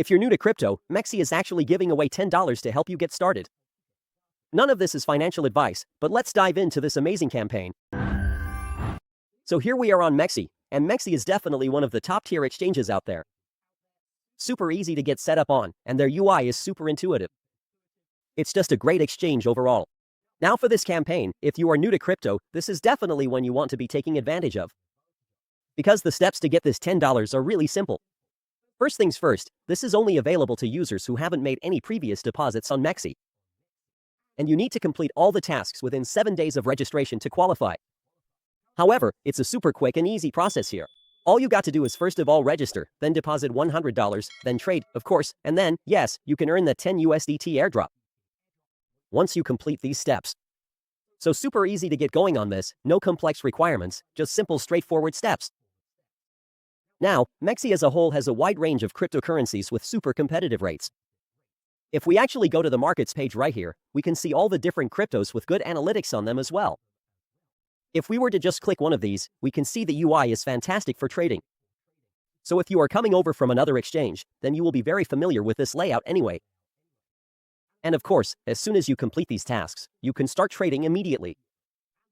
If you're new to crypto, MEXC is actually giving away $10 to help you get started. None of this is financial advice, but let's dive into this amazing campaign. So here we are on MEXC, and MEXC is definitely one of the top tier exchanges out there. Super easy to get set up on, and their UI is super intuitive. It's just a great exchange overall. Now for this campaign, if you are new to crypto, this is definitely one you want to be taking advantage of. Because the steps to get this $10 are really simple. First things first, this is only available to users who haven't made any previous deposits on MEXC. And you need to complete all the tasks within 7 days of registration to qualify. However, it's a super quick and easy process here. All you got to do is first of all register, then deposit $100, then trade, of course, and then, yes, you can earn that 10 USDT airdrop. Once you complete these steps. So super easy to get going on this, no complex requirements, just simple straightforward steps. Now, MEXC as a whole has a wide range of cryptocurrencies with super competitive rates. If we actually go to the markets page right here, we can see all the different cryptos with good analytics on them as well. If we were to just click one of these, we can see the UI is fantastic for trading. So if you are coming over from another exchange, then you will be very familiar with this layout anyway. And of course, as soon as you complete these tasks, you can start trading immediately.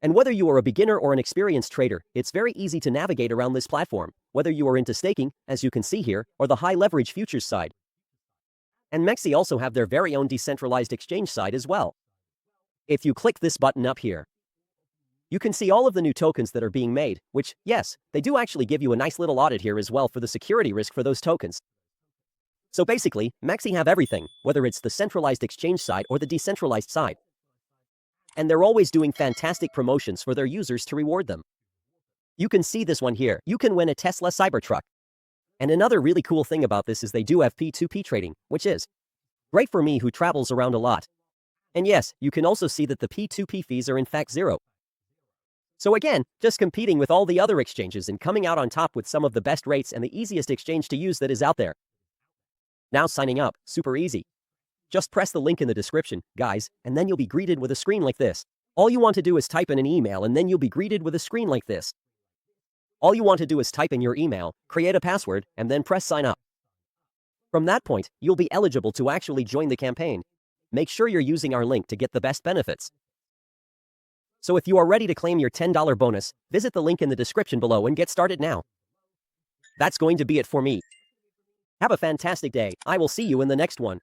And whether you are a beginner or an experienced trader, it's very easy to navigate around this platform, whether you are into staking, as you can see here, or the high leverage futures side. And MEXC also have their very own decentralized exchange side as well. If you click this button up here, you can see all of the new tokens that are being made, which, yes, they do actually give you a nice little audit here as well for the security risk for those tokens. So basically, MEXC have everything, whether it's the centralized exchange side or the decentralized side. And they're always doing fantastic promotions for their users to reward them. You can see this one here. You can win a Tesla Cybertruck. And another really cool thing about this is they do have P2P trading, which is great for me who travels around a lot. And yes, you can also see that the P2P fees are in fact zero. So again, just competing with all the other exchanges and coming out on top with some of the best rates and the easiest exchange to use that is out there. Now signing up, super easy. Just press the link in the description, guys, and then you'll be greeted with a screen like this. All you want to do is type in an email and then you'll be greeted with a screen like this. All you want to do is type in your email, create a password, and then press sign up. From that point, you'll be eligible to actually join the campaign. Make sure you're using our link to get the best benefits. So if you are ready to claim your $10 bonus, visit the link in the description below and get started now. That's going to be it for me. Have a fantastic day. I will see you in the next one.